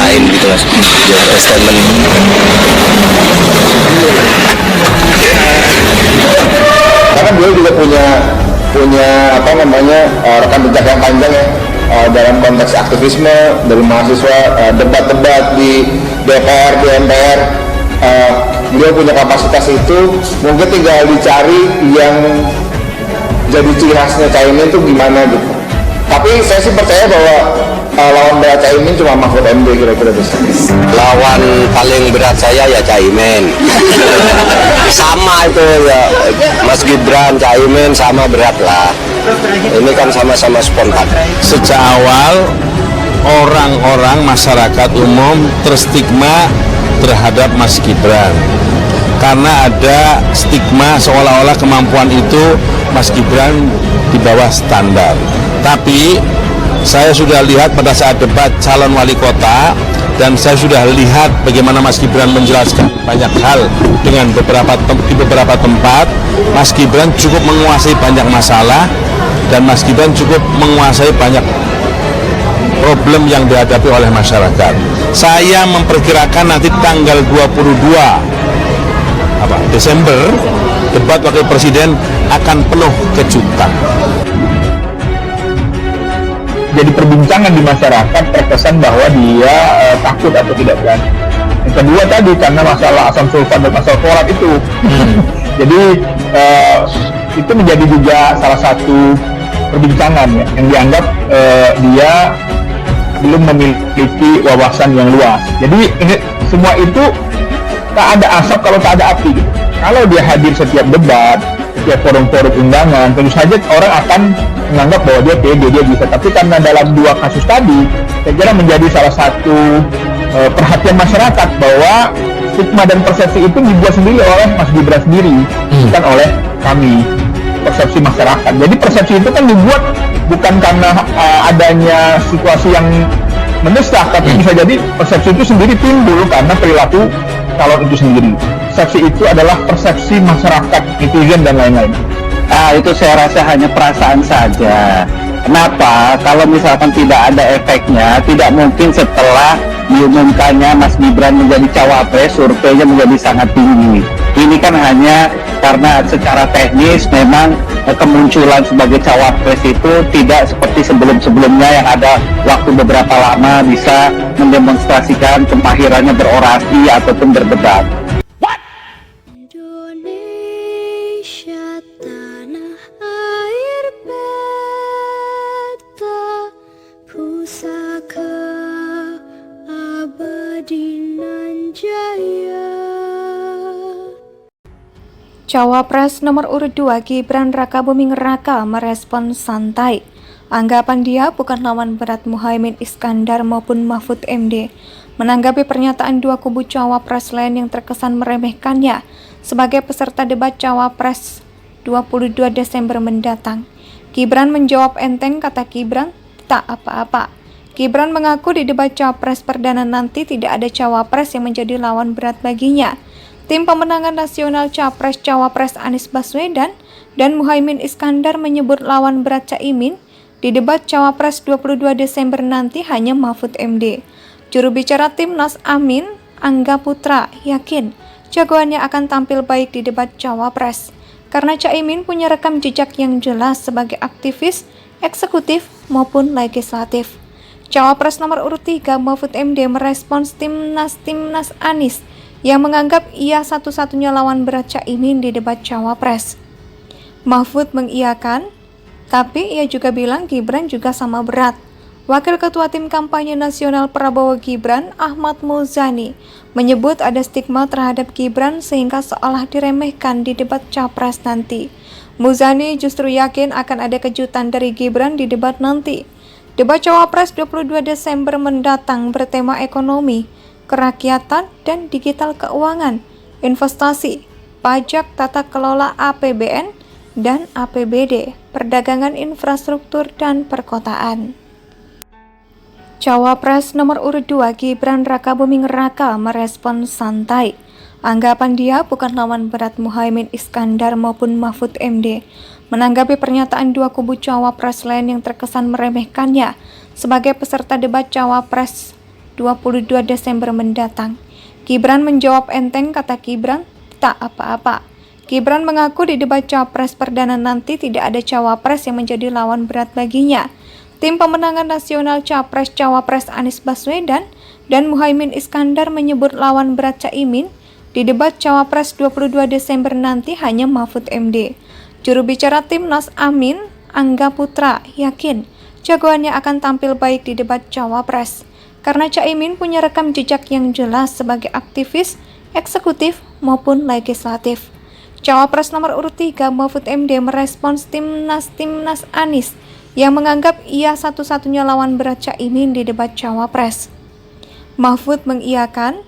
lain gitu mas. Statement. Karena beliau juga punya apa namanya rekam jejak yang panjang ya dalam konteks aktivisme dari mahasiswa, debat-debat di DPR, di MPR. Beliau punya kapasitas itu, mungkin tinggal dicari yang jadi ciri khasnya Caimin itu gimana gitu. Tapi saya sih percaya bahwa lawan berat Caimin cuma Mahfud MD kira-kira bisa. Lawan paling berat saya ya Caimin. Sama itu ya, Mas Gibran, Caimin sama berat lah. Ini kan sama-sama spontan. Sejak awal orang-orang masyarakat umum terstigma terhadap Mas Gibran karena ada stigma seolah-olah kemampuan itu Mas Gibran di bawah standar. Tapi saya sudah lihat pada saat debat calon wali kota dan saya sudah lihat bagaimana Mas Gibran menjelaskan banyak hal dengan di beberapa tempat. Mas Gibran cukup menguasai banyak masalah dan Mas Gibran cukup menguasai banyak problem yang dihadapi oleh masyarakat. Saya memperkirakan nanti tanggal 22 Desember debat wakil presiden akan penuh kejutan. Jadi perbincangan di masyarakat terkesan bahwa dia takut atau tidak berani. Yang kedua tadi karena masalah asam sulfat dan asam folat itu. Jadi itu menjadi juga salah satu perbincangan ya, yang dianggap dia belum memiliki wawasan yang luas. Jadi ini semua itu tak ada asap kalau tak ada api. Kalau dia hadir setiap debat, setiap forum-forum undangan, tentu saja orang akan menganggap bahwa dia pede, dia bisa. Tapi karena dalam dua kasus tadi, saya kira menjadi salah satu perhatian masyarakat bahwa stigma dan persepsi itu dibuat sendiri oleh Mas Gibran sendiri, bukan oleh kami, persepsi masyarakat. Jadi persepsi itu kan dibuat bukan karena adanya situasi yang mendesak, tapi bisa jadi persepsi itu sendiri timbul karena perilaku calon itu sendiri. Persepsi itu adalah persepsi masyarakat, netizen dan lain-lain. Itu saya rasa hanya perasaan saja. Kenapa? Kalau misalkan tidak ada efeknya, tidak mungkin setelah diumumkannya Mas Gibran menjadi cawapres, surveinya menjadi sangat tinggi. Ini kan hanya karena secara teknis memang kemunculan sebagai cawapres itu tidak seperti sebelum-sebelumnya yang ada waktu beberapa lama bisa mendemonstrasikan kemahirannya berorasi ataupun berdebat. Indonesia tanah air beta pusaka abadi nan jaya. Cawapres nomor urut 2 Gibran Rakabuming Raka merespon santai. Anggapan dia bukan lawan berat Muhaimin Iskandar maupun Mahfud MD. Menanggapi pernyataan dua kubu cawapres lain yang terkesan meremehkannya sebagai peserta debat cawapres 22 Desember mendatang, Gibran menjawab enteng. Kata Gibran, tak apa-apa. Gibran mengaku di debat cawapres perdana nanti tidak ada cawapres yang menjadi lawan berat baginya. Tim pemenangan nasional Capres-Cawapres Anies Baswedan dan Muhaimin Iskandar menyebut lawan berat Caimin di debat Cawapres 22 Desember nanti hanya Mahfud MD. Juru bicara Timnas Amin, Angga Putra, yakin jagoannya akan tampil baik di debat Cawapres karena Caimin punya rekam jejak yang jelas sebagai aktivis, eksekutif maupun legislatif. Cawapres nomor urut 3 Mahfud MD merespons Timnas Anies yang menganggap ia satu-satunya lawan berat Caimin di debat Cawapres. Mahfud mengiyakan, tapi ia juga bilang Gibran juga sama berat. Wakil Ketua Tim Kampanye Nasional Prabowo Gibran, Ahmad Muzani, menyebut ada stigma terhadap Gibran sehingga seolah diremehkan di debat Capres nanti. Muzani justru yakin akan ada kejutan dari Gibran di debat nanti. Debat Cawapres 22 Desember mendatang bertema ekonomi, kerakyatan dan digital keuangan, investasi, pajak tata kelola APBN dan APBD, perdagangan infrastruktur dan perkotaan. Cawapres nomor urut 2 Gibran Rakabuming Raka merespon santai. Anggapan dia bukan lawan berat Muhaimin Iskandar maupun Mahfud MD. Menanggapi pernyataan dua kubu cawapres lain yang terkesan meremehkannya sebagai peserta debat Cawapres 22 Desember mendatang. Gibran menjawab enteng, kata Gibran, tak apa-apa. Gibran mengaku di debat Capres perdana nanti tidak ada cawapres yang menjadi lawan berat baginya. Tim pemenangan nasional Capres-Cawapres Anies Baswedan dan Muhaimin Iskandar menyebut lawan berat Caimin di debat Cawapres 22 Desember nanti hanya Mahfud MD. Juru bicara Timnas Amin, Angga Putra, yakin jagoannya akan tampil baik di debat Cawapres karena Caimin punya rekam jejak yang jelas sebagai aktivis, eksekutif maupun legislatif. Cawapres nomor urut 3 Mahfud MD merespons Timnas Anies yang menganggap ia satu-satunya lawan berat Caimin di debat Cawapres. Mahfud mengiyakan,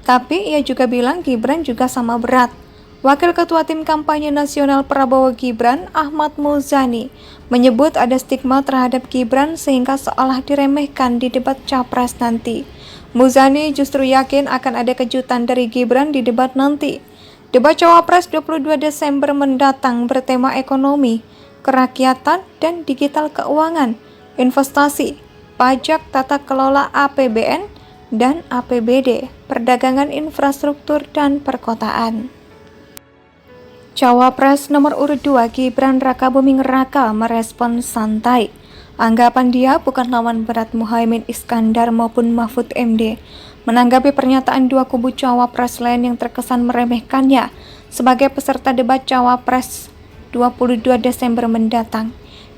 tapi ia juga bilang Gibran juga sama berat. Wakil Ketua Tim Kampanye Nasional Prabowo Gibran, Ahmad Muzani, menyebut ada stigma terhadap Gibran sehingga seolah diremehkan di debat Capres nanti. Muzani justru yakin akan ada kejutan dari Gibran di debat nanti. Debat Cawapres 22 Desember mendatang bertema ekonomi, kerakyatan dan digital keuangan, investasi, pajak, tata kelola APBN dan APBD, perdagangan infrastruktur dan perkotaan. Cawapres nomor urut 2 Gibran Rakabuming Raka merespon santai. Anggapan dia bukan lawan berat Muhaimin Iskandar maupun Mahfud MD. Menanggapi pernyataan dua kubu Cawapres lain yang terkesan meremehkannya sebagai peserta debat Cawapres 22 Desember mendatang,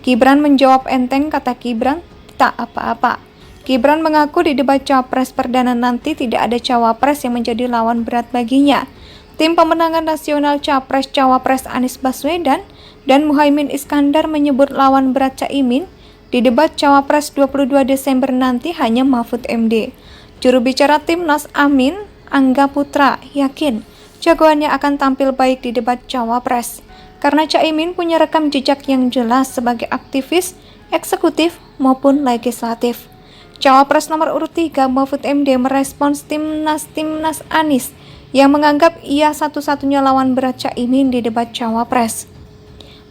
Gibran menjawab enteng, kata Gibran, tak apa-apa. Gibran mengaku di debat Capres perdana nanti tidak ada cawapres yang menjadi lawan berat baginya. Tim pemenangan nasional Capres-Cawapres Anies Baswedan dan Muhaimin Iskandar menyebut lawan berat Caimin di debat Cawapres 22 Desember nanti hanya Mahfud MD. Juru bicara Timnas Amin, Angga Putra, yakin jagoannya akan tampil baik di debat Cawapres karena Caimin punya rekam jejak yang jelas sebagai aktivis, eksekutif maupun legislatif. Cawapres nomor urut 3 Mahfud MD merespons Timnas Anies yang menganggap ia satu-satunya lawan berat Caimin di debat Cawapres.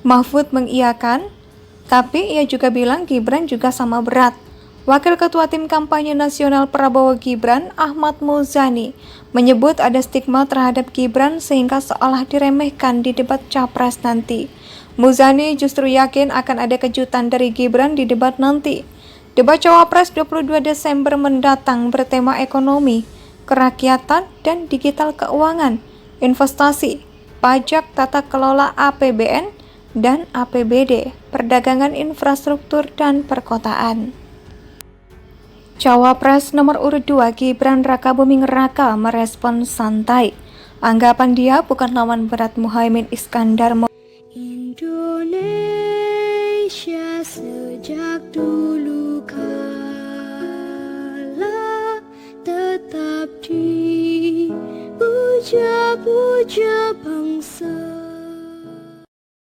Mahfud mengiyakan, tapi ia juga bilang Gibran juga sama berat. Wakil Ketua Tim Kampanye Nasional Prabowo Gibran, Ahmad Muzani, menyebut ada stigma terhadap Gibran sehingga seolah diremehkan di debat Capres nanti. Muzani justru yakin akan ada kejutan dari Gibran di debat nanti. Debat Cawapres 22 Desember mendatang bertema ekonomi, kerakyatan dan digital keuangan, investasi, pajak, tata kelola APBN dan APBD, perdagangan infrastruktur dan perkotaan. Cawapres nomor urut 2 Gibran Rakabuming Raka merespon santai. Anggapan dia bukan lawan berat Muhaimin Iskandar. Indonesia sejak dulu kala tetap dipuja-puja